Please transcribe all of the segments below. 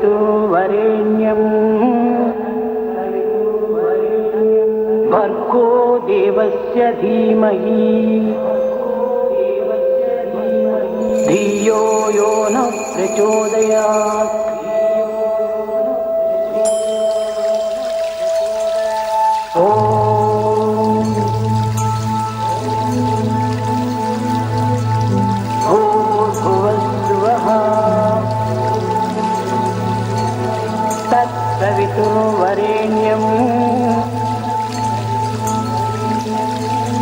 तत्सवितुर्वरेण्यं भर्गो देवस्य धीमहि धियो यो नः प्रचोदयात्। तत्सवितुर्वरेण्यं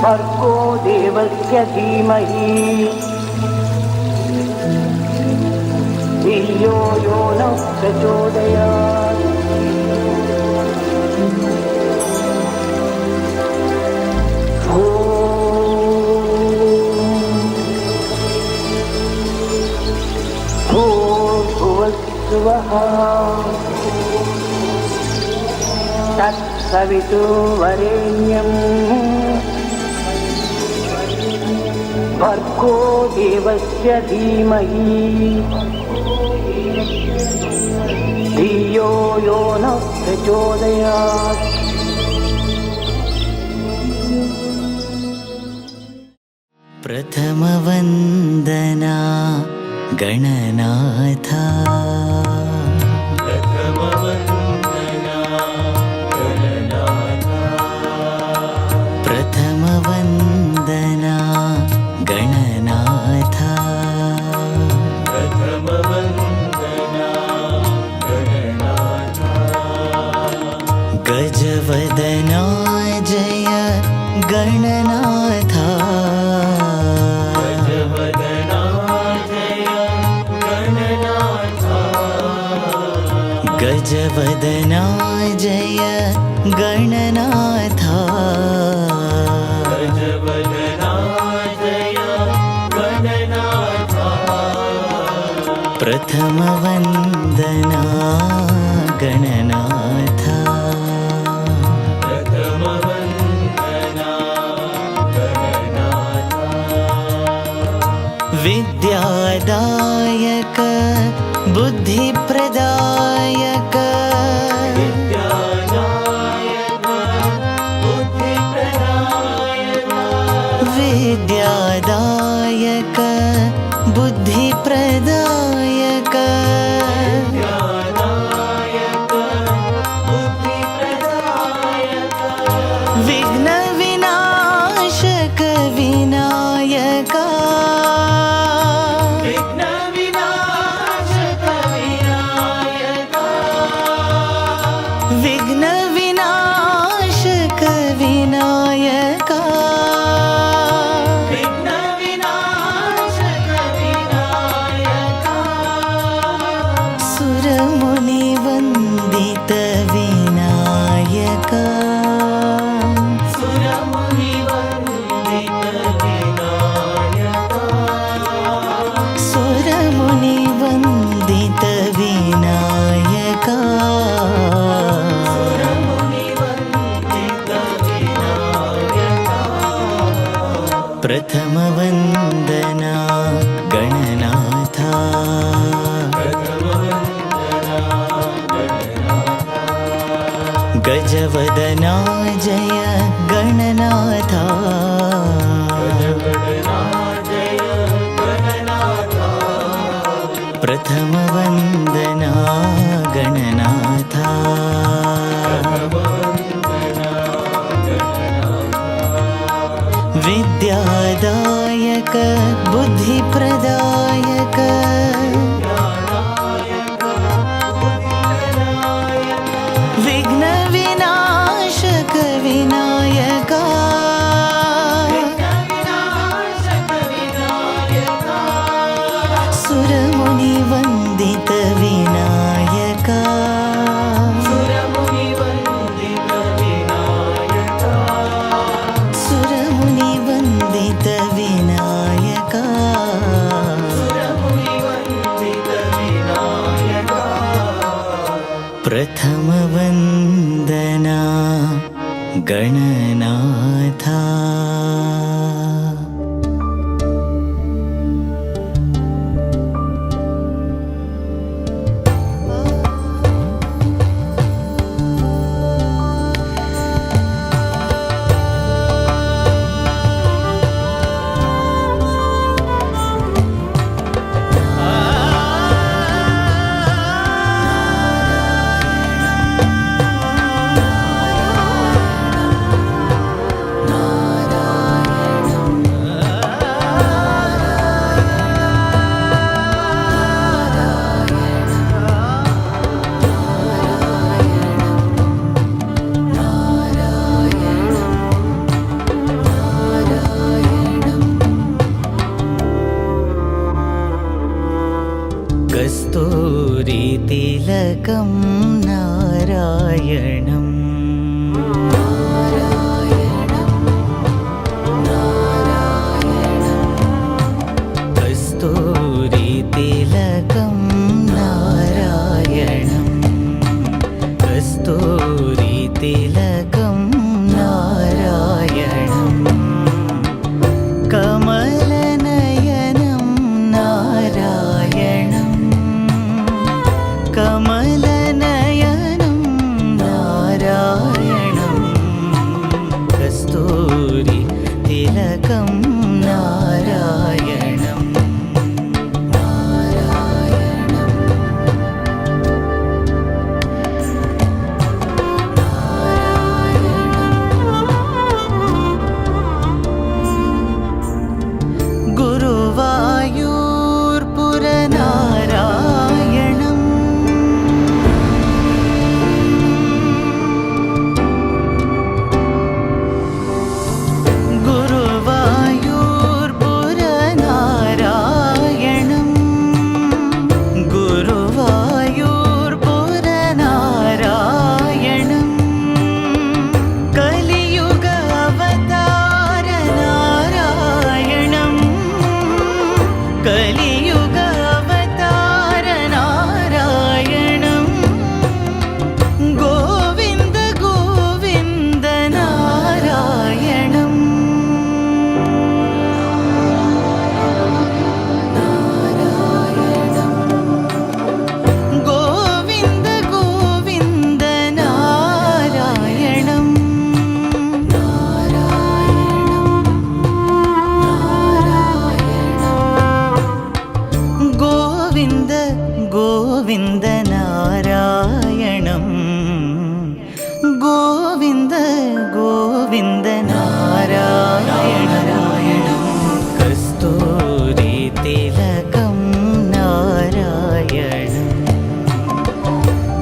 भर्गो देवस्य धीमहि धियो यो नः प्रचोदयात्। भूर्भुवस्सुवः तत्सवितुर्वरेण्यं भर्गो देवस्य धीमहि धियो यो नः प्रचोदयात्। प्रथमवन्दना गणनाथ प्रथमवन्दना गणनाथ गजवदना जय गणनाथ गजवदना जय गणनाथ प्रथमवन्दना गणनाथ विद्यादायक बुद्धिप्रदायक विद्यादायक बुद्धिप्रदायक विघ्नविनाशक विनायक विघ्नविनाशक विनायक सुरमुनिवन्दित विनायक सुरमुनिवन्दित विनायक प्रथमवन्दना गणनाथ गजवदना जय गणनाथ प्रथमवन्दना गणनाथ विद्यादायक बुद्धिप्रदायक विघ्नविनाशक विनायक सुरमुनिवन्दित विनायक प्रथमवन्दना गणनाथा कस्तूरितिलकं नारायणम् कस्तूरितिलकं नारायणं कस्तूरितिलकं नारायणं कमलनयनं नारायणं कमलनयनं नारायणं कस्तूरि तिलकं नारायणं गुरुवायूर्पुरनारायणम् गुरुवायूर्पुरनारायणम् गुरुवायूर्पुरनारायणम् कलियुग अवतार नारायणम् कलियुग अवतार नारायणम् गोविन्द गोविन्द नारायणम् गोविन्द गोविन्द नारायणम् गोविन्द गोविन्द नारायणम् गोविन्द गोविन्द नारायणं कस्तूरितिलकं नारायणं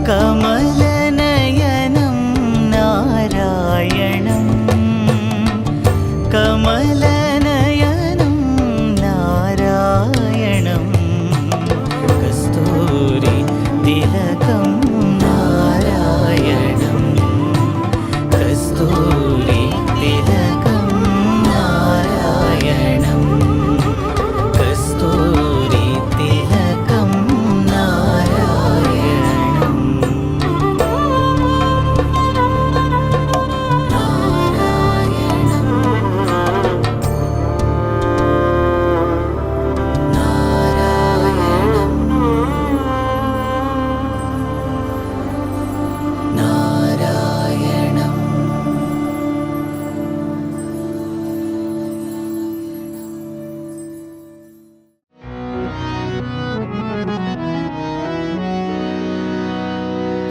कमलनयनं नारायणं कमलनयनं नारायणं कस्तूरि तिलकं नारायणं कस्तूरि तिलकं नारायणं कस्तूरि तिलकं नारायणम्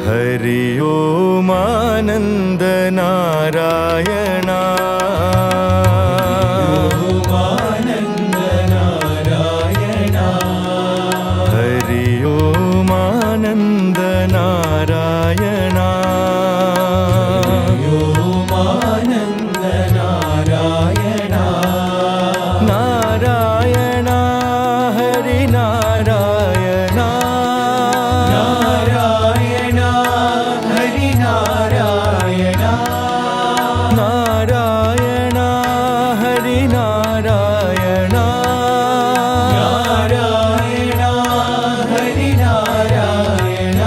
हरि ओम आनंद नारायणा हरि ओम आनंद नारायणा नारायण हरि नारायण नारायण हरि नारायण नारायण हरि नारायण नारायण हरि नारायण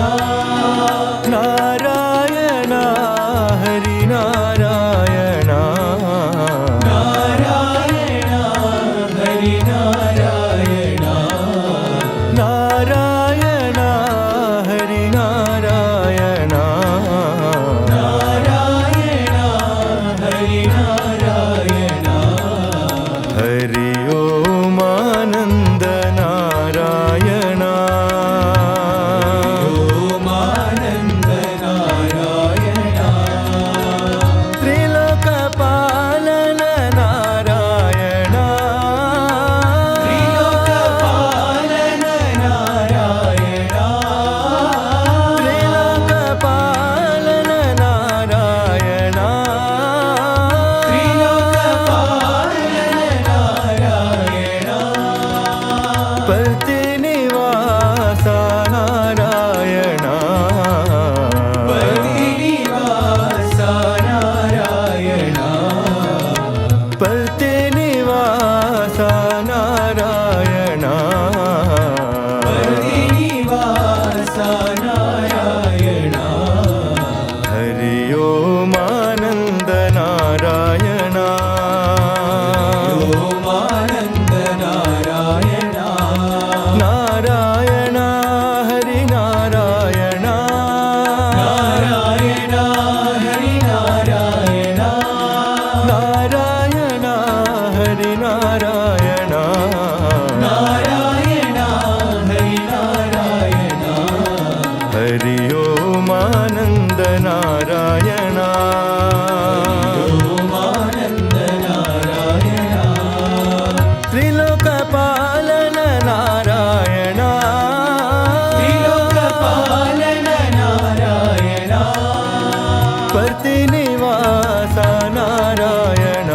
प्रतिनिवास नारायण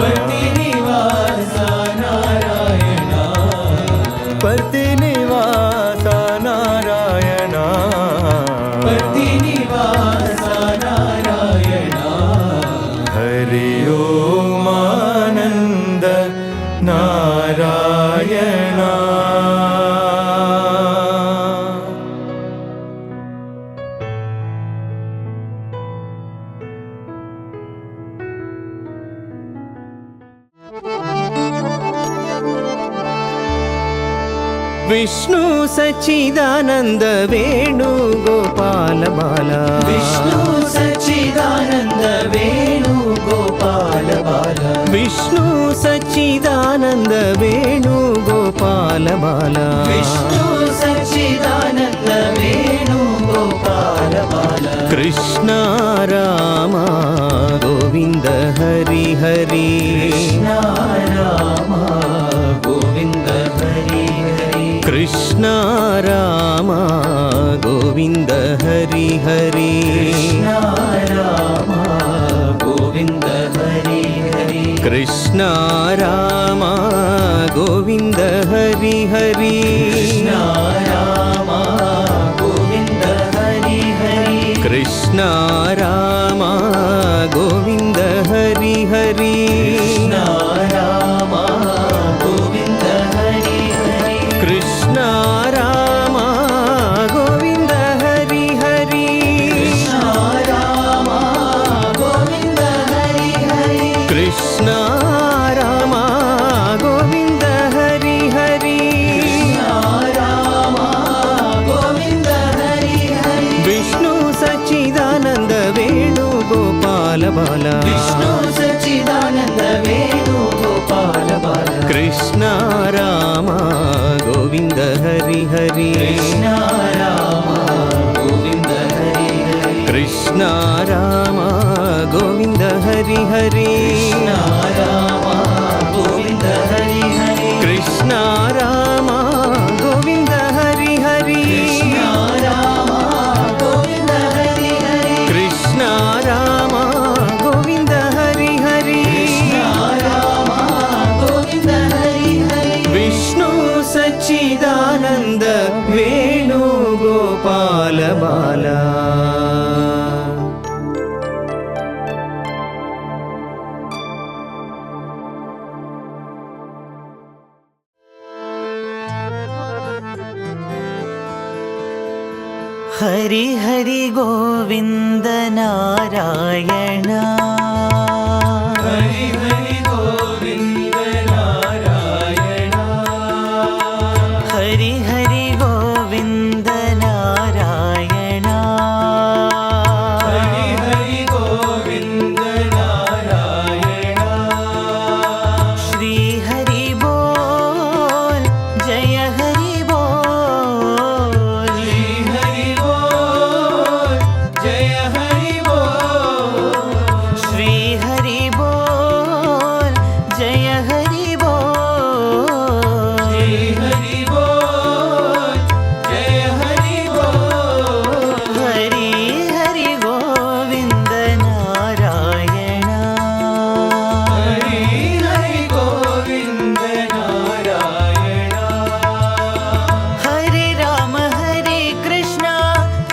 प्रतिनिवास नारायण प्रतिनिवास नारायण प्रतिनिवास नारायण हरि ओम आनंद नारायण विष्णु सच्चिदानंद वेणु गोपाल बाला विष्णु सच्चिदानंद वेणु गोपाल बाला विष्णु सच्चिदानंद वेणु गोपाल बाला विष्णु सच्चिदानंद वेणु गोपाल बाला कृष्ण राम गोविंद हरि हरि कृष्ण राम गोविंद हरि कृष्ण राम गोविंद हरि हरि कृष्ण राम गोविंद हरि हरि कृष्ण राम गोविंद हरि हरि कृष्ण राम गोविंद हरि हरि कृष्ण राम गोविंद हरि हरि कृष्ण राम गोविंद हरि हरि कृष्ण राम गोविंद हरि हरि कृष्ण राम गोविंद हरि हरि कृष्ण राम गोविंद हरि हरि कृष्ण राम गोविंद हरि हरि विष्णु सच्चिदानंद वेणु गोपाल बाला विष्णु सच्चिदानंद वेणु गोपाल बाला कृष्ण राम गोविंद हरि हरि कृष्ण राम गोविंद हरि हरि कृष्ण राम गोविंद हरि हरि कृष्ण राम गोविंद हरि हरि कृष्ण राम गोविंद हरि हरि कृष्ण राम गोविंद हरि हरि कृष्ण राम गोविंद हरि हरि कृष्ण राम गोविंद हरि हरि विष्णु सच्चिदानंद वेणु गोपाल बाला हरि हरि गोविंद नारायण हरि हरि गोविंद नारायण हरि हरि गोविंद नारायण हरि हरि गोविंद नारायण श्री हरि बोल जय हरि बोल श्री हरि बोल जय हरि बोल श्री हरि बोल जय हरि बोल श्री हरि बोल जय हरि बोल हरि हरि गोविंद नारायण हरि हरि गोविंद नारायण हरे राम हरे कृष्ण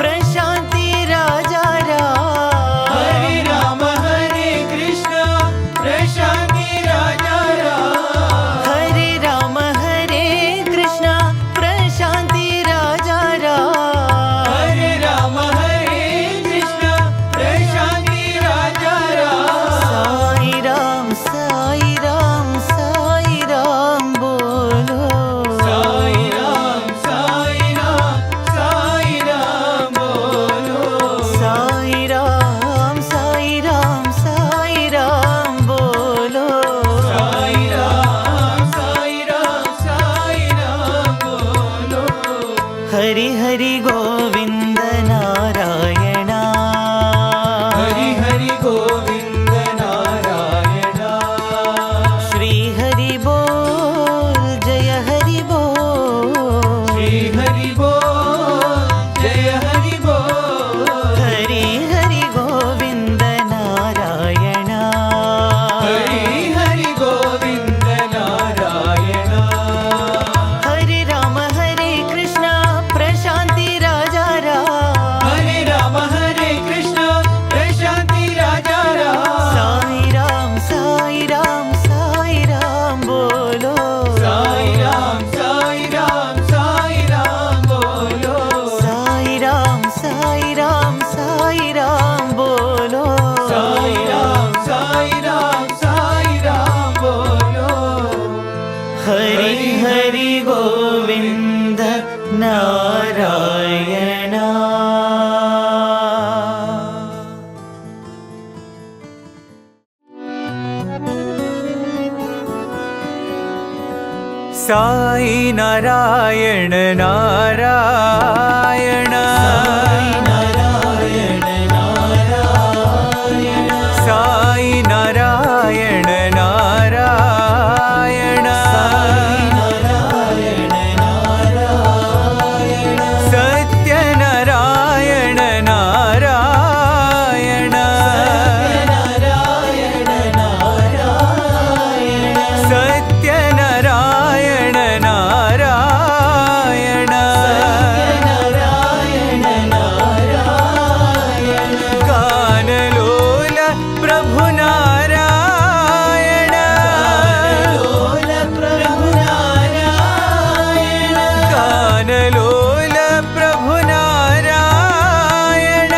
प्रशांति राजा राम हरे राम हरे कृष्ण प्रशांति राजा राम हरे राम हरे कृष्ण प्रशांति राजा राम हरे राम हरे कृष्ण प्रशांति राजा राम साई राम बोलो साई राम बोलो साई राम बोलो साई राम बोलो हरि हरि गोविंद नारायण हरि हरि गोविंद नारायण श्री हरि बोल जय हरि बोल श्री हरि बोल जय हरि बोल हरि हरि गोविंद साई नारायण नारायण साई नारायण नारायण सत्य नारायण नारायण सत्य नारायण नारायण गानलोल प्रभु नारायण गानलोल प्रभु नारायण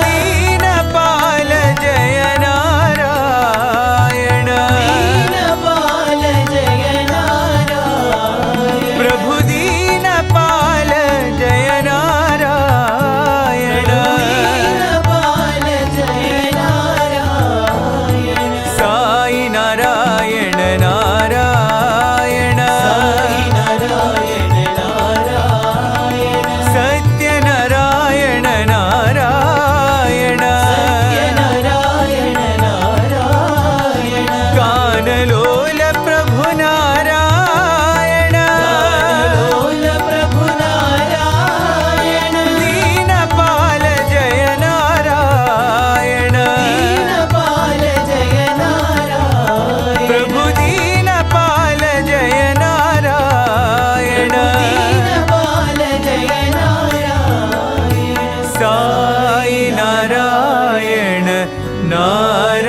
दीनपाल जय नारायण प्रभु दीनपाल जय नारायण साई नारायण नारायण सत्य नारायण नारायण गानलोल प्रभु नारायण दीनपाल जय नारायण प्रभु दीनपाल जय नारायण साई नारायण नारायण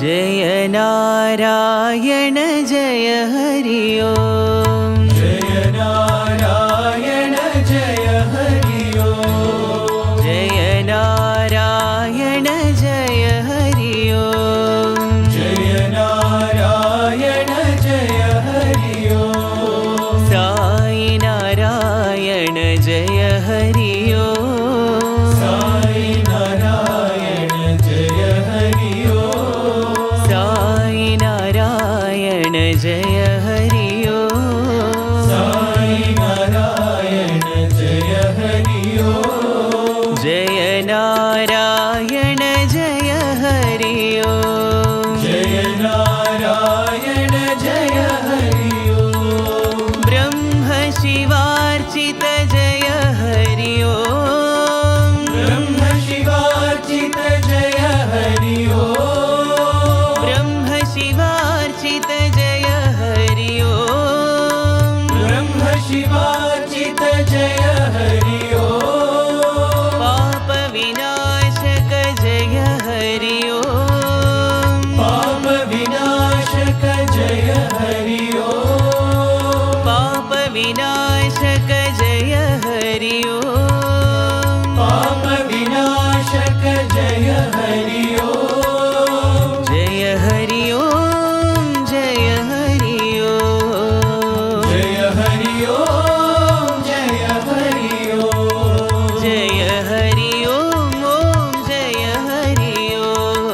जय नारायण जय हरि ओम जय नारायण जय हरि ओम जय नारायण जय हरि ओम जय नारायण जय हरि ओम साई नारायण जय हरि ओम साई नारायण जय हरि ओम साई नारायण जय हरि ओम साई नारायण जय हरि ओम जय नारायण जय हरि ओम जय नारायण जय हरि ओम ब्रह्म शिवार्चित जय हरि ओम ब्रह्म शिवार्चित जय हरि ओम ब्रह्म शिवार्चित जय हरि ओम ब्रह्म शिवार्चित जय हरि ओम पाप विनाशक जय हरि ओम पाप विनाशक जय हरि ओम पाप विनाशक जय हरि ओम पाप विनाशक जय हरि ओम जय हरि ओम जय हरि ओम जय हरि ओम जय हरि ओम जय हरि ओम ओम जय हरि ओम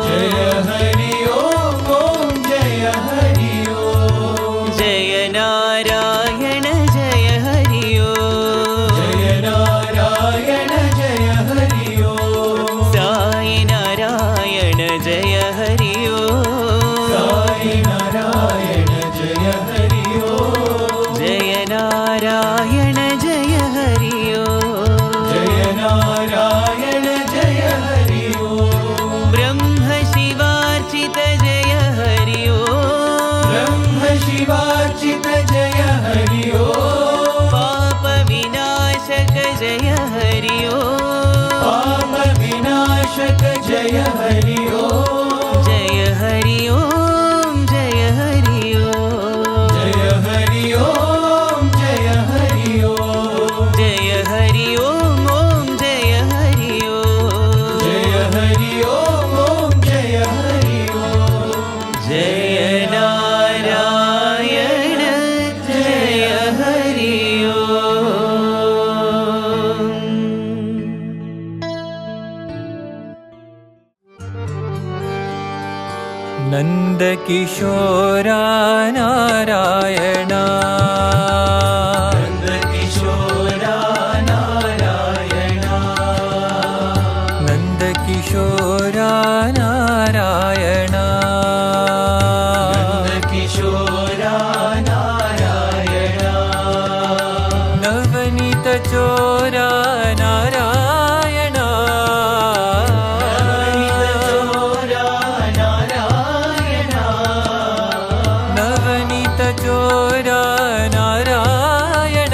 जय हरि ओम ओम जय हरि ओम जय नारायण जय हरि ओम जय नारायण जय हरि ओम साई नारायण जय हरि ओम साई नारायण जय हरि ओम जय नन्दकिशोरा नारायण नन्दकिशोरा नारायण नन्दकिशोरा नारायण नन्दकिशोरा नारायण नवनीतचोरा नारायण नवनीतचोरा नारायण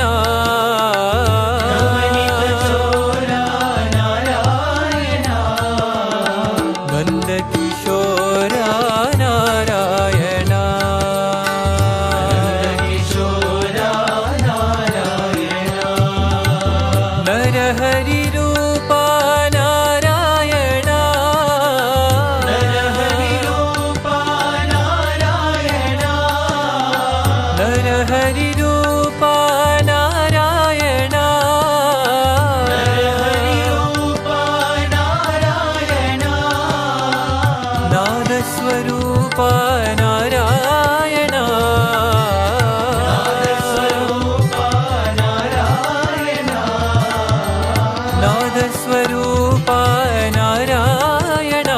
नन्दकिशोरा नारायण नरहरिरूपा नारायण नरहरिरूपा नारायण नादस्वरूपा नारायण नादस्वरूपा नारायण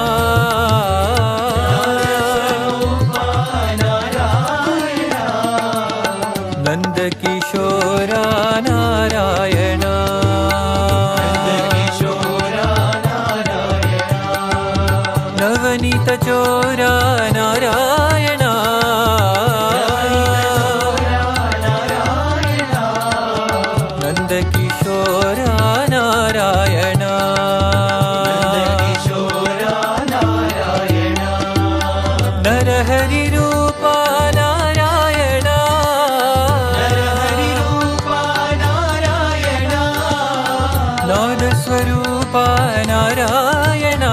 नन्दकिशोरा नारायण नवनीतचोरा नारायण नन्दकिशोरा नारायण नरहरिरूपा नारायण नादस्वरूपा नारायण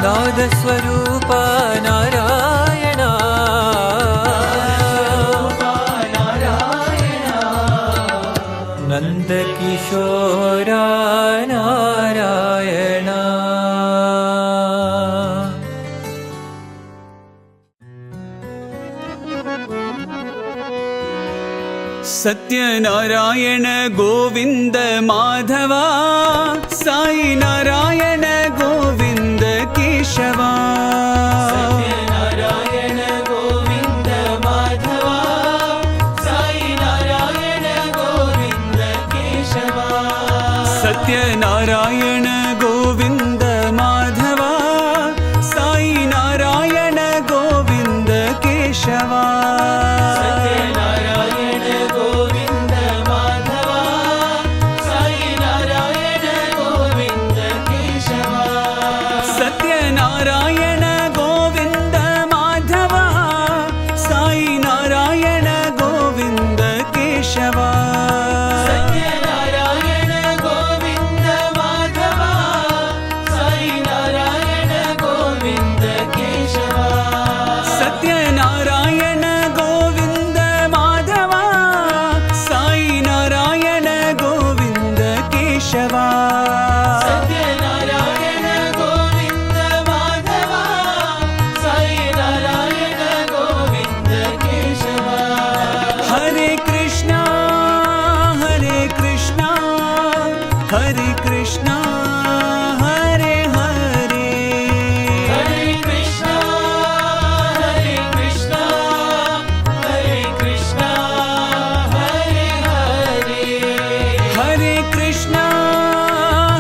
नादस्वरूपा नारायण नन्दकिशोरा नारायण सत्यनारायण गोविन्द माधवा साई नारायण गोविन्द केशवा नारायण गोविन्द माधवा साई नारायण गोविन्द केशवा सत्यनारायण गोविन्द माधवा साई नारायण गोविन्द केशवा नारायण गोविन्द माधवा साई नारायण गोविन्द केशवा सत्यनारायण गोविन्द माधवा साई नारायण गोविन्द केशवा नारायण गोविन्द माधवा साई नारायण गोविन्द केशवा सत्यनारायण गोविन्द माधवा साई नारायण गोविन्द केशवा सत्यनारायण गोविन्द माधवा साई नारायण गोविन्द केशवा हरे कृष्णा हरे कृष्णा हरे कृष्णा हरे हरे हरे कृष्णा हरे कृष्णा हरे कृष्णा हरे हरे हरे कृष्णा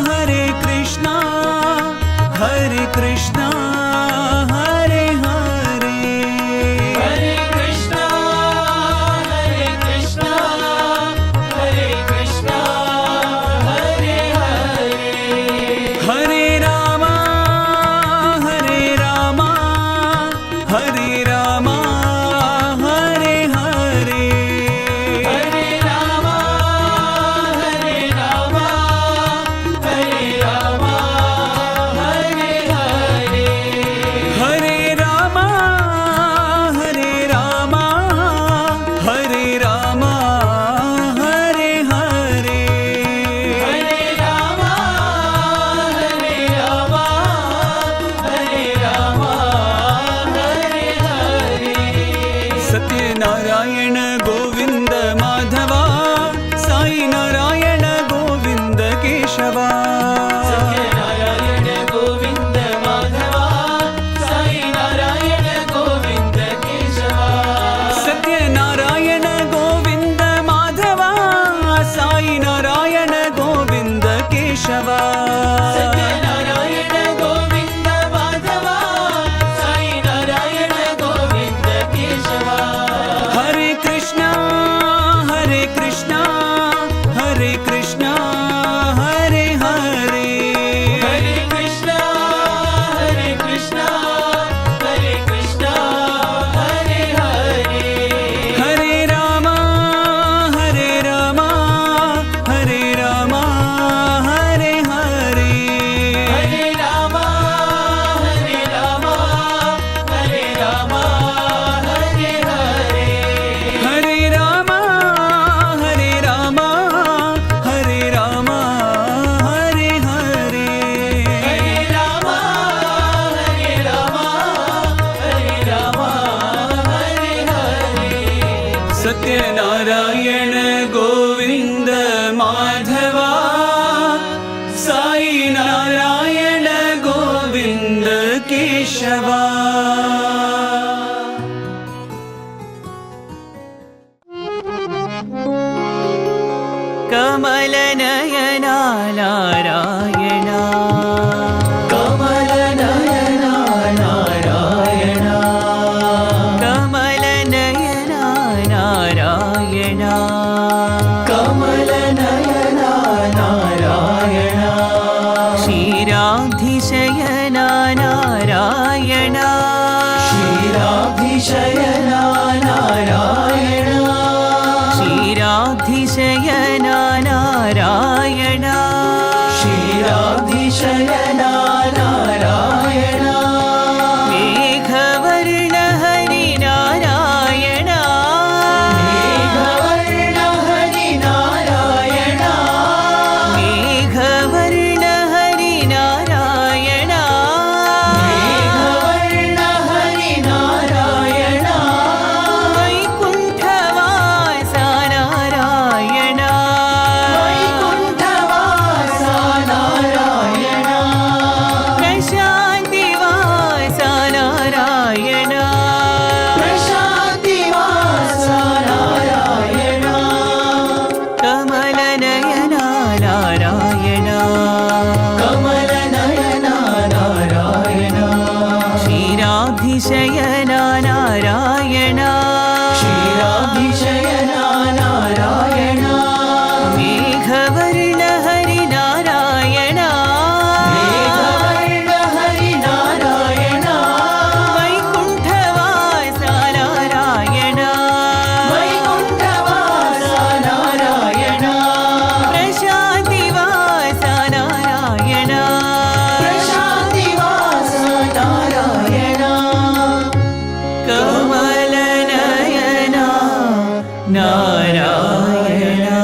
हरे कृष्णा हरे कृष्णा हरे हरे हरे कृष्णा हरे कृष्णा हरे कृष्णा हरे हरे हरे रामा हरे रामा हरे रामा हरे हरे हरे रामा हरे रामा हरे रामा हरे हरे हरे रामा हरे रामा हरे रामा हरे हरे हरे रामा हरे रामा सत्यनारायण गोविन्द माधवा साई नारायण गोविन्द केशवा कमलनयना नारायणा कमलनयना नारायणा कमलनयना नारायणा कमलनयना नारायणा क्षीराब्धिशयना नारायणा क्षीराब्धिशयना नारायणा क्षीराब्धिशयना नारायणा क्षीराब्धिशयना नारायणा मेघवर्ण हरि नारायणा मेघवर्ण हरि नारायणा मेघवर्ण हरि नारायणा मेघवर्ण हरि नारायणा वैकुण्ठवासा नारायणा वैकुण्ठवासा नारायणा प्रशान्तिवासा नारायणा प्रशान्तिवासा नारायणा कमलनयना नारायणा कमलनयना नारायणा क्षीराब्धिशयना नारायणा क्षीराब्धिशयना नारायणा मेघवर्ण हरि नारायणा मेघवर्ण हरि नारायणा वैकुण्ठवासा नारायणा वैकुण्ठवासा नारायणा प्रशान्तिवासा नारायणा प्रशान्तिवासा नारायणा कमलनयना नारायणा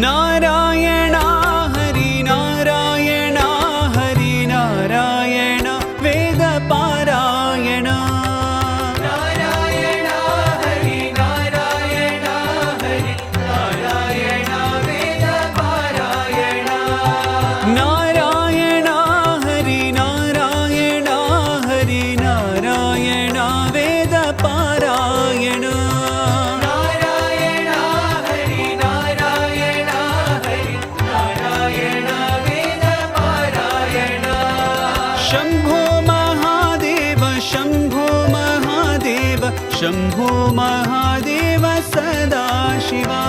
नारायणा हरि नारायण हरि नारायण वेद पारायण नारायण हरि नारायण हरि नारायण वेद पारायण नारायण हरि नारायण हरि नारायण वेद पारायण नारायण हरि नारायण हरि नारायण वेद पारायण शंभो महादेव शंभो महादेव शंभो महादेव सदा शिवा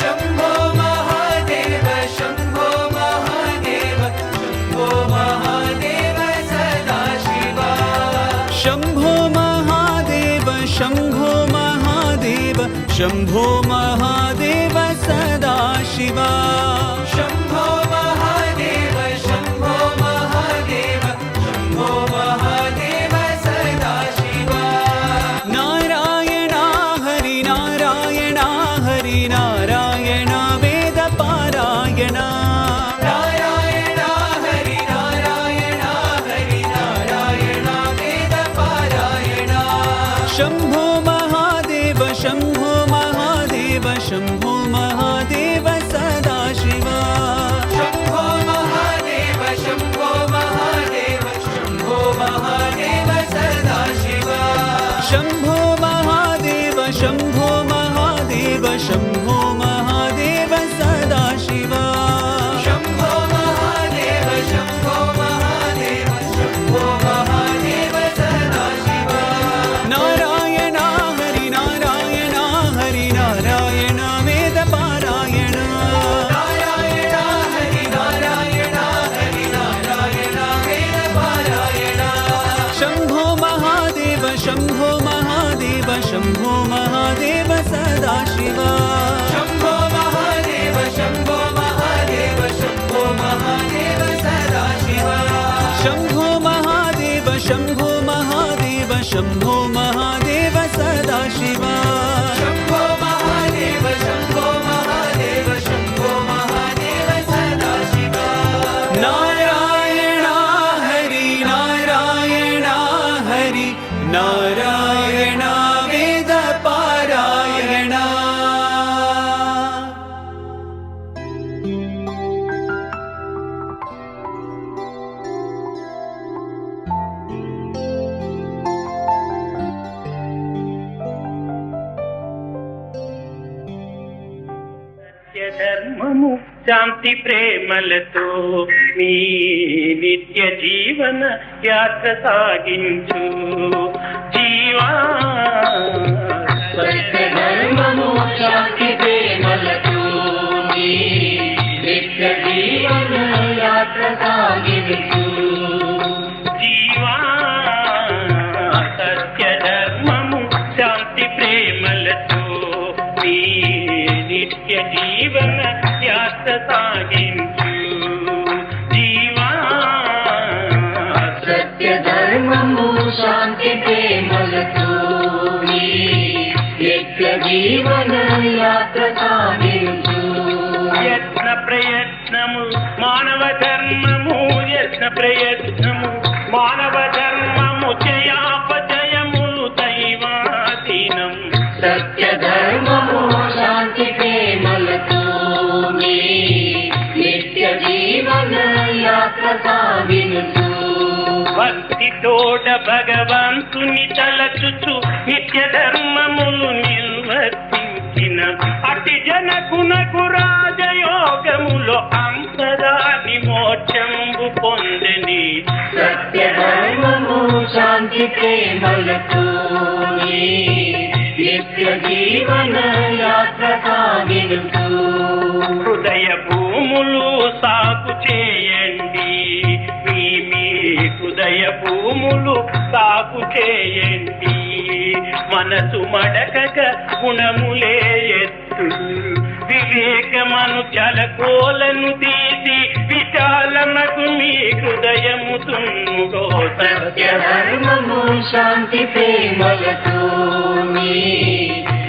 शंभो महादेव शंभो महादेव शंभो महादेव सदा शिवा शंभो महादेव शंभो महादेव शंभो महादेव सदा शिवा शंभो महादेव शंभो महादेव शंभो महादेव सदा शिवा नारायण हरि नारायण हरि नारायण वेद पारायण नारायण हरि नारायण हरि नारायण वेद पारायण शंभो महादेव शंभो महादेव शंभो महादेव सदा शिवा शंभो महादेव शंभो महादेव शंभो महादेव सदा शिवा शंभो महादेव शंभो महादेव शंभो महादेव सदा शिवा शंभो महादेव शंभो महादेव शंभो महादेव सदा शिवा नारायण हरि नारायण हरि नारायण वेद पारायण नारायण हरि नारायण हरि नारायण वेद पारायण शंभो महादेव शंभो महादेव शंभो महादेव सदा शिवा शंभो महादेव शंभो महादेव शंभो महादेव सदा शिवा शंभो महादेव शंभो महादेव शंभो महादेव सदा शिवा शंभो महादेव शंभो महादेव शंभो महादेव ధర్మము శాంతి ప్రేమలతో నీ నిత్య జీవన యాత్ర సాగించు జీవా. సత్యధర్మము శాంతి ప్రేమలతో నీ నిత్య జీవన యాత్ర సాగించు జీవా. సత్య ధర్మము శాంతి ప్రేమలతో నీ నిత్య జీవన యాత్ర సాగించు జీవా. సత్యధర్మము శాంతి ప్రేమలతో నీ నిత్య జీవన యాత్ర సాగించు యత్న ప్రయత్నము మానవ ధర్మము, యత్న ప్రయత్నము మానవ ధర్మము, జయాపజయములు దైవాధీనం. సత్యధర్మము శాంతి ప్రేమలతో నీ నిత్య జీవన యాత్ర సాగించు భక్తి తోడ భగవంతుని తలచుచు నిత్య ధర్మములు నిర్వర్తించిన అతి జనకునకు రాజయోగములో అంతరాని మోక్షంబు పొందని. సత్యధర్మము శాంతి ప్రేమలతో నీ నిత్య జీవన యాత్ర సాగించు హృదయ భూములు సాగు చేయండి, మీ మీ హృదయ భూములు సాగు చేయండి. మనసు మడకక గుణములే ఎత్తు, వివేకమను జలకోలను తీసి విశాలమకు మీ హృదయము తున్నుగో. సత్యధర్మము శాంతి ప్రేమలతో నీ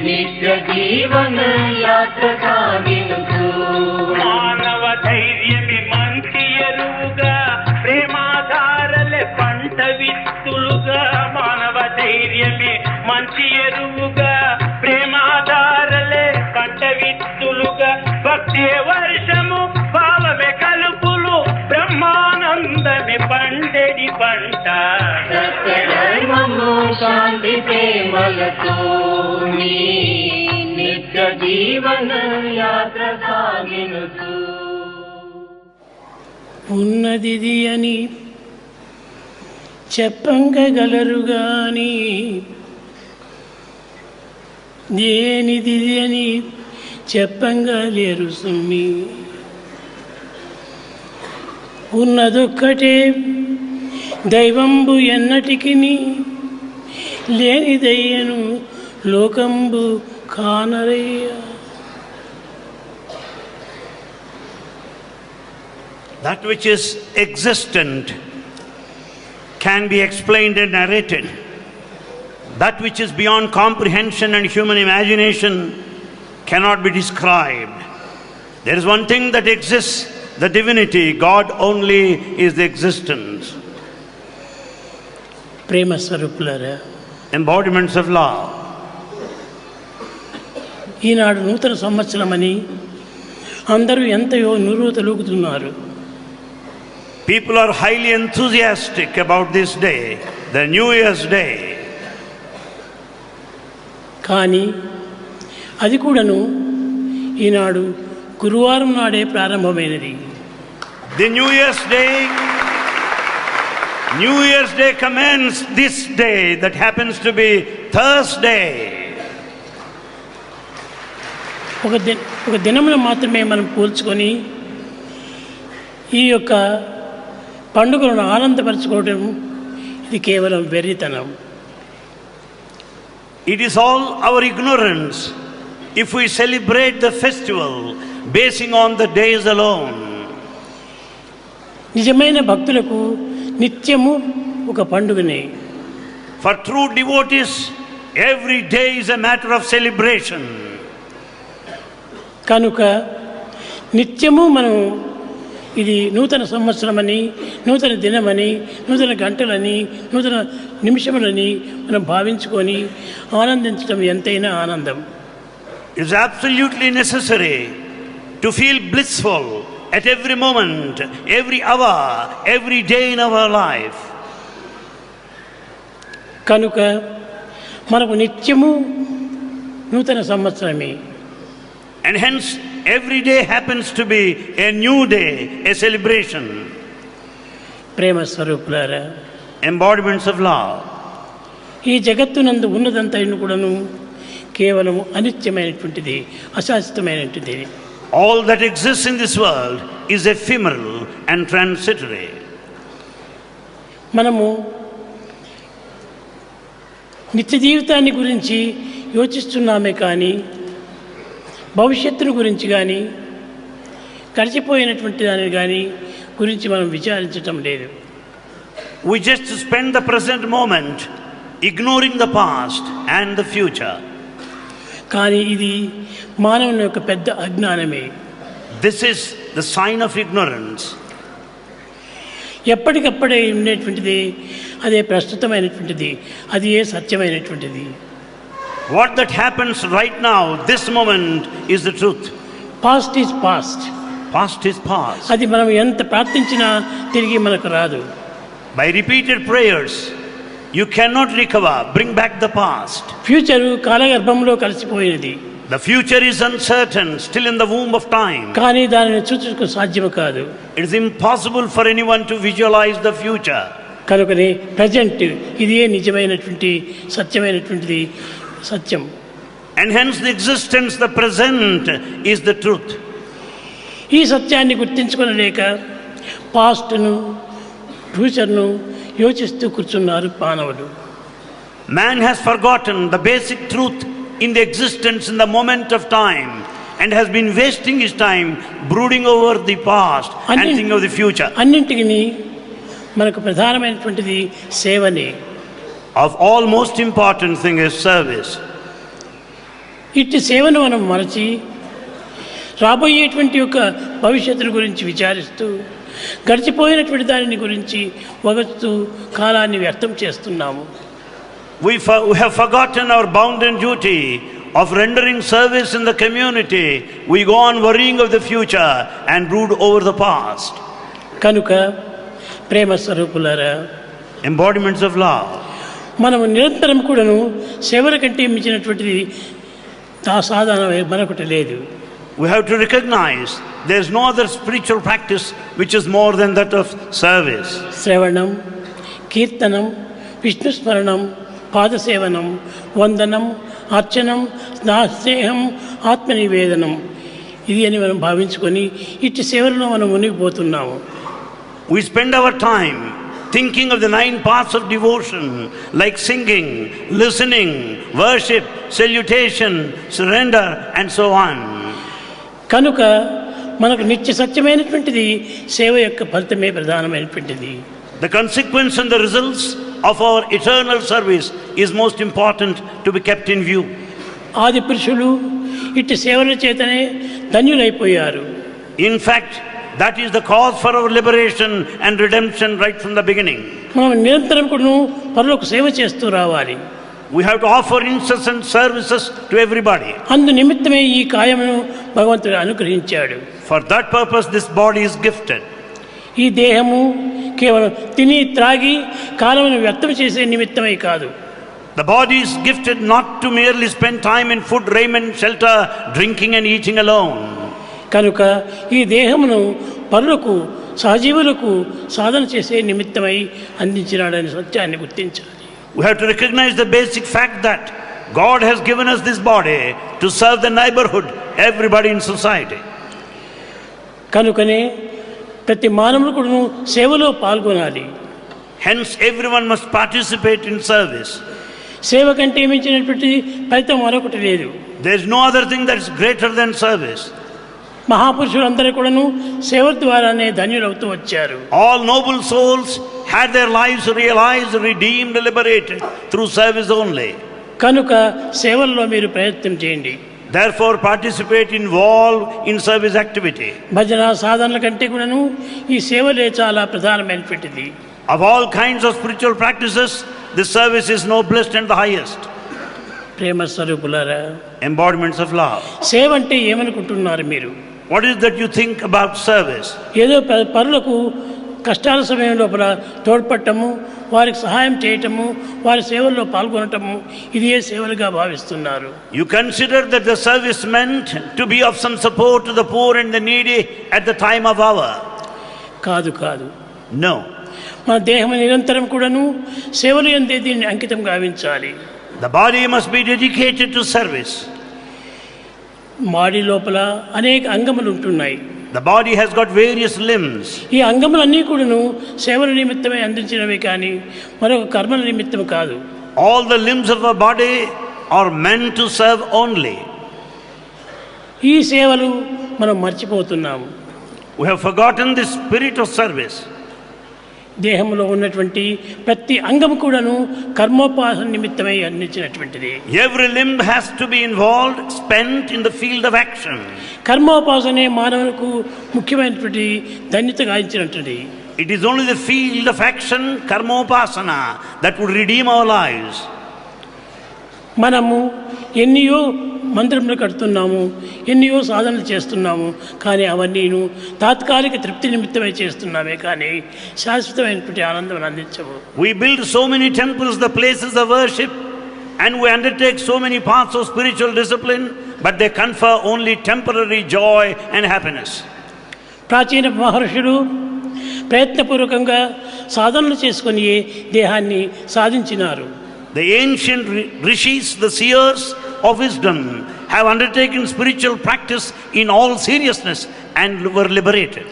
నిత్య జీవన యాత్ర సాగించు మానవ ధైర్యమి మంచి ఎరువుగా, ప్రేమాధారలే పంట విత్తులుగా. మానవ ధైర్యమి మంచి ఎరువుగా, ప్రేమాధారలే పంట విత్తులుగా. భక్తి వర్షము భావమే కలుపులు, బ్రహ్మానందమే పండెడి పంట. సత్యధర్మము శాంతి ప్రేమలతో నీ నిత్య జీవన యాత్ర సాగించు ఉన్నదిది అని చెప్పంగలరు గాని దేనిది అని చెప్పంగలేరు సుమ్మి. ఉన్నదొక్కటే దైవంబు ఎన్నటికి లేనిదయ్యను లోకంబు కానరయ్య. That which is existent can be explained and narrated. That which is beyond comprehension and human imagination cannot be described. There is one thing that exists, the divinity. God only is the existence. ప్రేమ స్వరూపులారా, Embodiments of love. ఈనాడు నూతన సంవత్సరమని అందరూ ఎంతయో నురుతలుగుతున్నారు. People are highly enthusiastic about this day, the New Year's Day. కానీ అది కూడాను ఈనాడు గురువారం నాడే ప్రారంభమైనది. The New Year's Day commences this day that happens to be Thursday. ఒక దినమును మాత్రమే మనం పోల్చుకొని ఈ యొక్క పండుగలను ఆనందపరచుకోవడం ఇది కేవలం వెర్రితనం. It is all our ignorance if we celebrate the festival basing on the days alone. నిజమైన భక్తులకు నిత్యము ఒక పండుగనే. For true devotees, every day is a matter of celebration. కనుక నిత్యము మనం ఇది నూతన సంవత్సరమని, నూతన దినమని, నూతన గంటలని, నూతన నిమిషములని మనం భావించుకొని ఆనందించడం ఎంతైనా ఆనందం. It is absolutely necessary to feel blissful at every moment, every hour, every day in our life. కనుక మనకు నిత్యము నూతన సంవత్సరమే. And hence every day happens to be a new day, a celebration, ప్రేమ స్వరూపులారా, embodiments of love. ఈ జగత్తునందు ఉన్నదంతైన కూడాను కేవలం అనిత్యమైనటువంటిది, అశాశ్వతమైనటువంటిది. All that exists in this world is ephemeral and transitory. మనము నిత్య జీవితాన్ని గురించి యోచిస్తున్నామే కానీ భవిష్యత్తును గురించి కానీ గడిచిపోయినటువంటి దానిని కానీ గురించి మనం విచారించటం లేదు. We just spend the present moment ignoring the past and the future. కానీ ఇది మానవుని యొక్క పెద్ద అజ్ఞానమే. This is the sign of ignorance. ఎప్పటికప్పుడే ఉండేటువంటిది అదే ప్రస్తుతమైనటువంటిది, అది ఏ సత్యమైనటువంటిది. What that happens right now, this moment, is the truth. Past is past. Past is past. అది మనం ఎంత ప్రార్థించినా తిరిగి మనకు రాదు. By repeated prayers, you cannot recover, bring back the past. Future కాలగర్భంలో కలిసిపోయినది. The future is uncertain, still in the womb of time. కానీ దానిని చూచుటకు సాధ్యము కాదు. It is impossible for anyone to visualize the future. కనుకనే ప్రజెంట్ ఇదే నిజమైనటువంటి సత్యమైనటువంటిది, సత్యం. And hence the existence, the present, is the truth. ఈ సత్యాన్ని గుర్తించుకొనలేక పాస్ట్ను ఫ్యూచర్ను యోచిస్తూ కూర్చున్నారు మానవులు. Man has forgotten the basic truth in the existence in the moment of time and has been wasting his time brooding over the past and thinking of the future. అన్నింటికి మనకు ప్రధానమైనటువంటిది సేవనే. Of all, most important thing is service. ఇట్టి సేవను మనం మరచి రాబోయేటువంటి యొక్క భవిష్యత్తుల గురించి విచారిస్తూ గడిచిపోయినటువంటి దానిని గురించి వగస్తూ కాలాన్ని వ్యర్థం చేస్తున్నాము. We have forgotten our bounden duty of rendering service in the community. We go on worrying of the future and brood over the past. కనుక ప్రేమ స్వరూపులారా, Embodiments of love. మనము నిరంతరం కూడాను సేవల కంటే మించినటువంటిది ఆ సాధన మరొకటి లేదు. We have to recognize there is no other spiritual practice which is more than that of service. శ్రవణం, కీర్తనం, విష్ణు స్మరణం, పాదసేవనం, వందనం, అర్చనం, స్నేహం, ఆత్మనివేదనం, ఇది అని మనం భావించుకొని ఇట్టి సేవలను మనం మునిగిపోతున్నాము. We spend our time thinking of the 9 paths of devotion like singing, listening, worship, salutation, surrender and so on. కనుక మనకు నిత్య సత్యమైనటువంటిది సేవ యొక్క ఫలితమే ప్రధానమైనటువంటిది. The consequence and the results of our eternal service is most important to be kept in view. ఆది పురుషులు ఇట్టి సేవల చేతనే ధన్యులైపోయారు. In fact, that is the cause for our liberation and redemption right from the beginning. మనం నిరంతరం కూడా పరులకు సేవ చేస్తూ రావాలి. We have to offer incessant services to everybody. అందు నిమిత్తమే ఈ కాయమును భగవంతుడు అనుగ్రహించాడు. For that purpose this body is gifted. ఈ దేహము కేవలం తిని త్రాగి కాలమును వ్యర్థం చేసే నిమిత్తమే కాదు. The body is gifted not to merely spend time in food, raiment, shelter, drinking and eating alone. కనుక ఈ దేహమును పరులకు సహజీవులకు సాధన చేసే నిమిత్తమై అందించినాడనే సత్యాన్ని గుర్తించాలి. We have to recognize the basic fact that God has given us this body to serve the neighborhood, everybody in society. కనుకనే ప్రతి మానవుడు కూడా సేవలో పాల్గొనాలి. Hence everyone must participate in service. సేవ కంటే మించినటువంటి ఫలితం మరొకటి లేదు. There is no other thing that is greater than service. మహాపురుషులందరూ కూడాను సేవ ద్వారానే ధన్యులవుతూ వచ్చారు. All noble souls had their lives realized, redeemed, liberated through service only. కనుక సేవల్లో మీరు ప్రయత్నం చేయండి. Therefore participate, involve in service activity. భజన సాధనల కంటే కూడాను ఈ సేవలే చాలా ప్రధానమైనటువంటిది. Of all kinds of spiritual practices, this service is noblest and the highest. ప్రేమ స్వరూపులారా, Embodiments of love. సేవ అంటే ఏమనుకుంటున్నారు మీరు? What is that you think about service? ఏదో పరులకు కష్టాల సమయం లోపల తోడ్పడటము, వారికి సహాయం చేయటము, వారి సేవల్లో పాల్గొనటము ఇదే సేవలుగా భావిస్తున్నారు. You consider that the service meant to be of some support to the poor and the needy at the time of hour. కాదు. No. మన దేహం నిరంతరం కూడాను సేవలు యందే దీన్ని అంకితం గావించాలి. The body must be dedicated to service. Body లోపల అనేక అంగములు ఉంటున్నాయి. The body has got various limbs. ఈ అంగములన్నీ కూడాను సేవల నిమిత్తమే అందించినవి కానీ మరొక కర్మల నిమిత్తం కాదు. All the limbs of our body are meant to serve only. ఈ సేవలు మనం మర్చిపోతున్నాము. We have forgotten the spirit of service. దేహంలో ఉన్నటువంటి ప్రతి అంగము కూడాను కర్మోపాసన నిమిత్తమై అందించినటువంటిది. Every limb has to be involved, spent in the field of action. కర్మోపాసనే మానవులకు ముఖ్యమైనటువంటి ధన్యత గాయించినటువంటిది. It is only the field of action, karmopasana, that would redeem our lives. మనము ఎన్నో మందిరములు కడుతున్నాము, ఎన్నో సాధనలు చేస్తున్నాము, కానీ అవన్నీను తాత్కాలిక తృప్తి నిమిత్తమై చేస్తున్నామే కానీ శాశ్వతమైనటువంటి ఆనందం అందించవు. We build so many temples, the places of worship, and we undertake so many paths of spiritual discipline, but they confer only temporary joy and happiness. ప్రాచీన మహర్షులు ప్రయత్నపూర్వకంగా సాధనలు చేసుకొని దేహాన్ని సాధించినారు. The ancient rishis, the seers of wisdom, have undertaken spiritual practice in all seriousness and were liberated.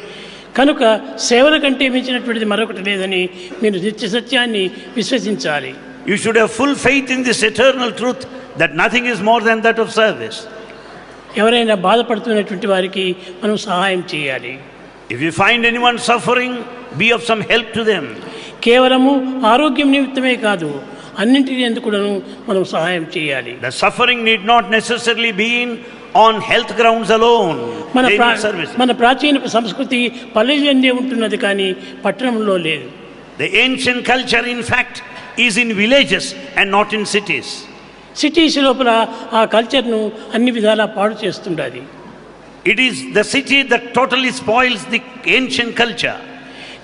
కనుక సేవల కంటే మించినటువంటిది మరొకటి లేదని మీరు నిత్య సత్యాన్ని విశ్వసించాలి. You should have full faith in this eternal truth that nothing is more than that of service. ఎవరైనా బాధపడుతున్నటువంటి వారికి మనం సహాయం చేయాలి. If you find anyone suffering, be of some help to them. కేవలము ఆరోగ్యం నిమిత్తమే కాదు, అన్నింటినీ ఎందుకు కూడాను మనం సహాయం చేయాలి. The suffering need not necessarily be on health grounds alone. They need service. మన ప్రాచీన సంస్కృతి పల్లెల్లో ఉంటున్నది కానీ పట్టణంలో లేదు. The ancient culture, in fact, is in villages and not in cities. Cities లోపల ఆ కల్చర్ను అన్ని విధాలా పాడు చేస్తుండాలి. It is the city that totally spoils the ancient culture.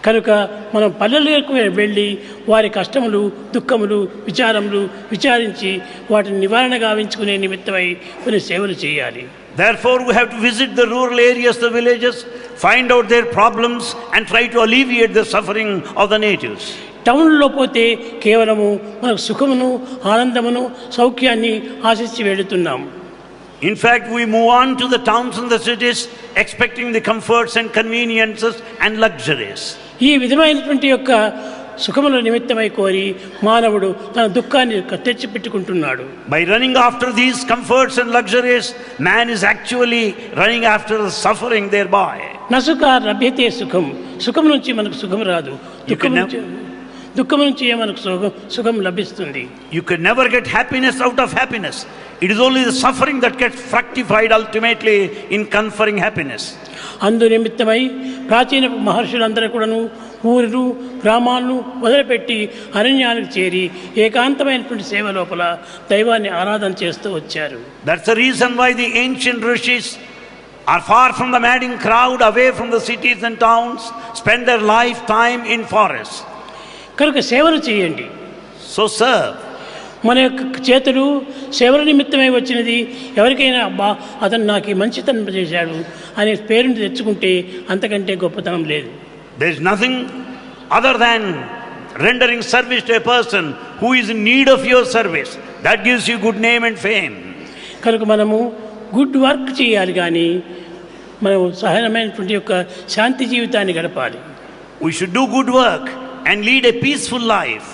కనుక మనం పల్లెలకు వెళ్ళి వారి కష్టములు, దుఃఖములు, విచారములు విచారించి వాటిని నివారణ గావించుకునే నిమిత్తమై కొన్ని సేవలు చేయాలి. Therefore, we have to visit the rural areas, the villages, find out their problems and try to alleviate the suffering of the natives. టౌన్లో పోతే కేవలము మనకు సుఖమును, ఆనందమును, సౌఖ్యాన్ని ఆశించి వెళుతున్నాము. In fact, we move on to the towns and the cities expecting the comforts and conveniences and luxuries. ఈ విధమైనటువంటి యొక్క సుఖముల నిమిత్తమై కోరి మానవుడు తన దుఃఖాన్ని తెచ్చిపెట్టుకుంటున్నాడు. By running after these comforts and luxuries, man is actually running after the suffering thereby. నసుఖ లభ్యతే సుఖం. సుఖం నుంచి మనకు సుఖం రాదు, దుఃఖం నుంచి మనకు సుఖం లభిస్తుంది. You can never get happiness out of happiness. It is only the suffering that gets fructified ultimately in conferring happiness. అందు నిమిత్తమై ప్రాచీన మహర్షులందరూ కూడాను ఊరు గ్రామాలను వదిలిపెట్టి అరణ్యాలకు చేరి ఏకాంతమైనటువంటి సేవ లోపల దైవాన్ని ఆరాధన చేస్తూ వచ్చారు. That's the reason why the ancient rishis are far from the madding crowd, away from the cities and towns, spend their lifetime in forests. కనుక సేవలు చేయండి. So serve. మన యొక్క చేతులు సేవల నిమిత్తమై వచ్చినది. ఎవరికైనా అబ్బా అతను నాకు మంచితనం చేశాడు అనే పేరుని తెచ్చుకుంటే అంతకంటే గొప్పతనం లేదు. There is nothing other than rendering service to a person who is in need of your service. That gives you good name and fame. కనుక మనము గుడ్ వర్క్ చేయాలి కానీ మనం సహజమైనటువంటి యొక్క శాంతి జీవితాన్ని గడపాలి. We should do good work and lead a peaceful life.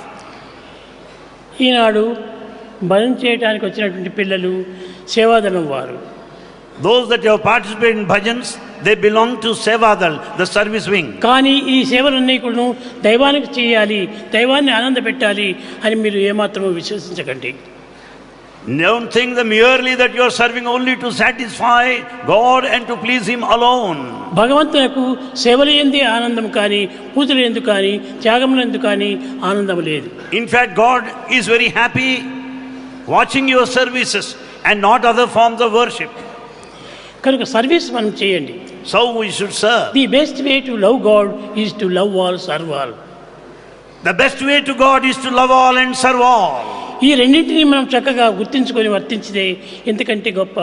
ఈనాడు భజన చేయడానికి వచ్చినటువంటి పిల్లలు సేవాదళం వారు. Those that have participated in bhajans, they belong to Sevadal, the service wing. కానీ ఈ సేవలన్నీ కూడా దైవానికి చేయాలి, దైవాన్ని ఆనంద పెట్టాలి అని మీరు ఏమాత్రమూ విశ్వసించకండి. Don't think that merely that you are serving only to satisfy God and to please Him alone. భగవంతునికి సేవలు యందే ఆనందం కానీ, పూజలు ఎందుకు కానీ, త్యాగములు ఎందుకు కానీ ఆనందం లేదు. In fact, God is very happy watching your services and not other forms of worship. కనుక సర్వీస్ మనం చేయండి. So we should serve. The best way to love God is to love all, serve all. The best way to God is to love all and serve all. ఈ రెండింటినీ మనం చక్కగా గుర్తించుకొని వర్తించితే ఇంతకంటే గొప్ప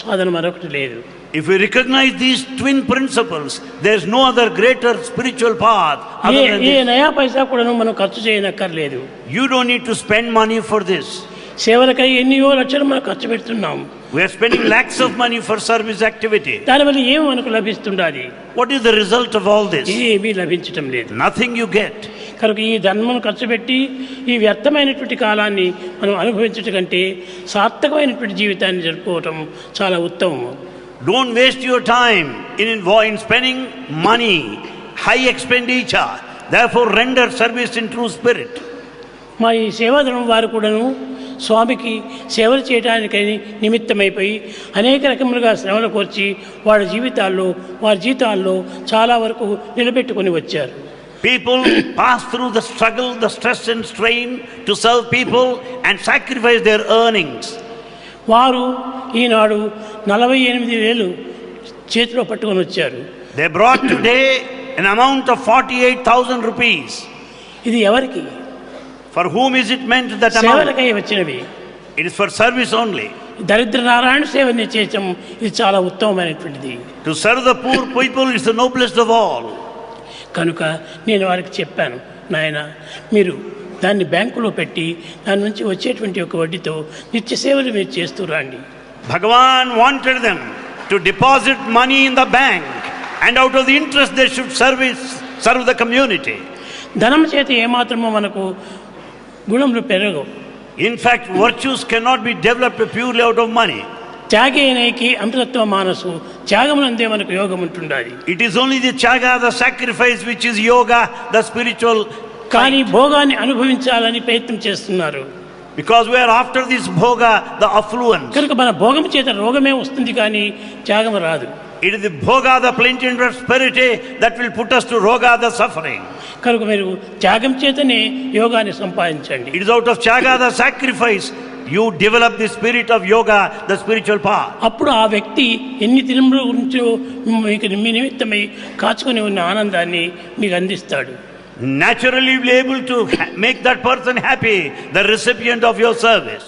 సాధన మరొకటి లేదు. If we recognize these twin principles, there is no other greater spiritual path other than A this. నయా పైసా కూడా మనం ఖర్చు చేయనక్కర్లేదు. You don't need to spend money for this. సేవలకై ఎన్నో లక్షలు మనం ఖర్చు పెడుతున్నాం. We are spending lakhs of money for service activity. దానివల్ల ఏమి మనకు లభిస్తుండాలి? What is the result of all this? ఏమీ లభించటం లేదు. Nothing you get. కనుక ఈ ధర్మం ఖర్చు పెట్టి ఈ వ్యర్థమైనటువంటి కాలాన్ని మనం అనుభవించటం కంటే సార్థకమైనటువంటి జీవితాన్ని జరుపుకోవటం చాలా ఉత్తమం. Don't waste your time in spending money, high expenditure. Therefore, render service in true spirit. మా ఈ సేవాధనం వారు కూడాను స్వామికి సేవలు చేయడానికని నిమిత్తమైపోయి అనేక రకములుగా శ్రమలు కోర్చి వారి జీవితాల్లో చాలా వరకు నిలబెట్టుకొని వచ్చారు. People pass through the struggle, the stress and strain to serve people and sacrifice their earnings. వారు ఈనాడు 48,000 చేతిలో పట్టుకొని వచ్చారు. They brought today an amount of 48,000 rupees. ఇది ఎవరికి? For whom is it meant, that amount? సేవలకై వచ్చినవి. It is for service only. దరిద్ర నారాయణ సేవని చేయటం ఇది చాలా ఉత్తమమైనటువంటిది. To serve the poor people is the noblest of all. కనుక నేను వారికి చెప్పాను, నాయన మీరు దాన్ని బ్యాంకులో పెట్టి దాని నుంచి వచ్చేటువంటి ఒక వడ్డీతో నిత్య సేవలు మీరు చేస్తూ రండి. Bhagavan wanted them to deposit money in the bank and out of the interest they should serve the community. ధనం చేత ఏమాత్రమో మనకు గుణములు పెరగవు. In fact, virtues cannot be developed purely out of money. త్యాగేనైకి అమృతత్వ మానసు, త్యాగమునందే మనకు యోగం ఉంటుండాలి. It is only the tyaga, the sacrifice, which is yoga, the spiritual. కానీ భోగాన్ని అనుభవించాలని ప్రయత్నం చేస్తున్నారు. Because we are after this bhoga, the affluence. కనుక మన భోగం చేత రోగమే వస్తుంది కానీ త్యాగం రాదు. It is the bhoga, the plenty and prosperity, that will put us to roga, the suffering. కనుక మీరు త్యాగం చేతనే యోగాన్ని సంపాదించండి. It is out of tyaga, the sacrifice, you develop the spirit of yoga, the spiritual path. అప్పుడు ఆ వ్యక్తి ఎన్ని దినముల గురించో మీకు మీ నిమిత్తమై కాచుకొని ఉన్న ఆనందాన్ని మీకు అందిస్తాడు. Naturally be able to make that person happy, the recipient of your service.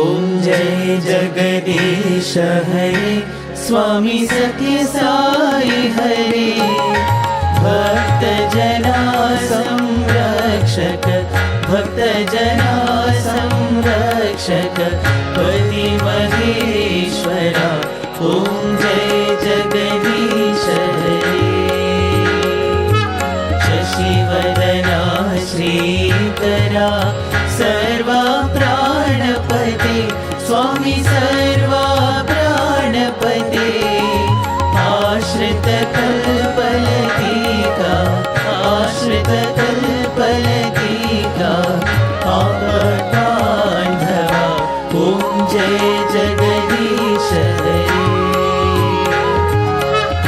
ओम जय जगदीश हरे स्वामी सत्य साई हरे भक्त जना संरक्षक भक्त जना संरक्षक पति महेश्वरा ओम जय जगदीश हरे शशिवदना श्रीकरा सर्वा प्राणपते स्वामी सर्वा प्राणपते आश्रित कल्पलतिका आश्रित कल्पलतिका आपदान्धवा ॐ जय जगदीश हरे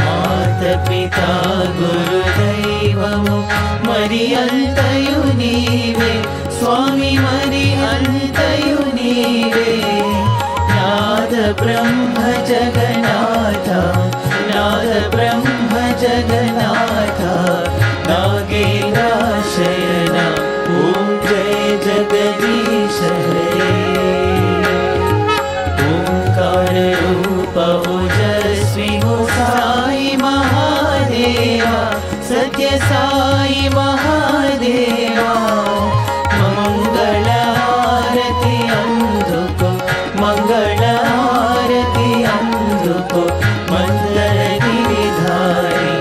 माता पिता गुरुदैवं मरियन्त స్వామి మరి అంతయు నీవే నాద బ్రహ్మ జగన్నాథ నాద బ్రహ్మ జగన్నాథ నాగేంద్ర శయన ఓం జయ జగదీశ హరే ఓంकार रूप ओजस्वी हो साई महादेवा सत्य साई महादेवा मंगल आरती अंधुको मंगल आरती अंधुको मंगल गिरिधारी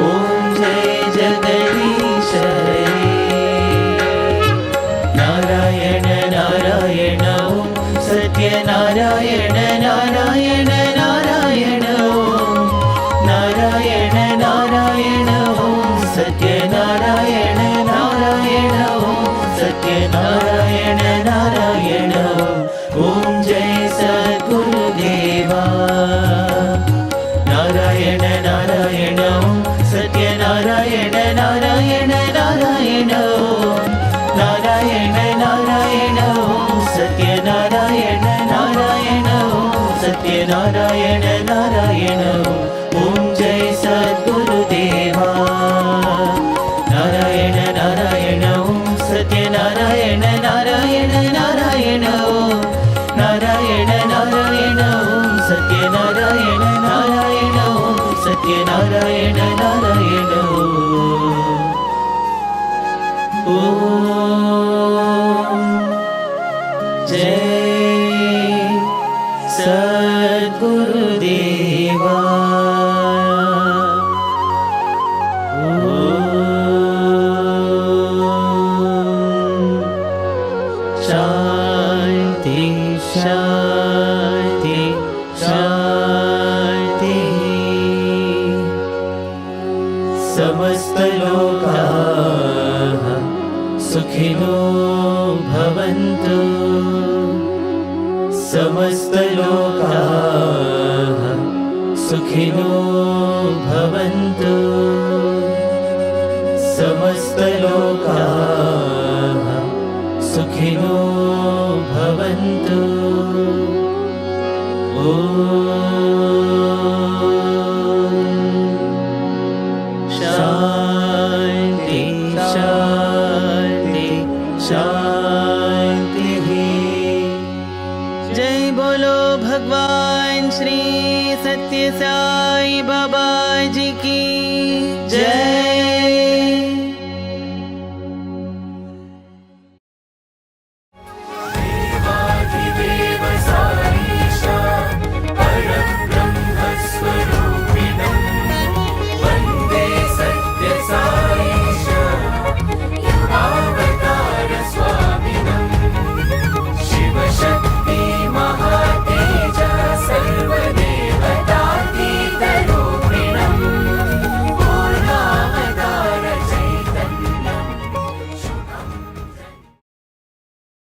ओम जय जगदीश हरे नारायण नारायण ओम सत्य नारायण नारायण नारायण ओम नारायण नारायण ओम सत्य नारायण नारायण ओम सत्य नारायण नारायण ओम जय सद्गुरुदेवा नारायण नारायण ओम सत्य नारायण नारायण नारायण ओम नारायण नारायण ओम सत्य नारायण नारायण ओम सत्य नारायण नारायण ओम जय सद्गुरुदेवा नारायण नारायण ओम सत्य नारायण नारायण नारायण ओम नारायण नारायण ओम सत्य नारायण नारायण ओम सत्य नारायण नारायण ओम जय सद्गुरुदेवा शांति शांति शांति समस्त लोकाः सुखिनो भवन्तु समस्त लोकाः सुखिनो भवन्तु समस्त लोकाः सुखिनो भवन्तु शांति शांति शांति जय बोलो भगवान श्री सत्य साई बाबा जी की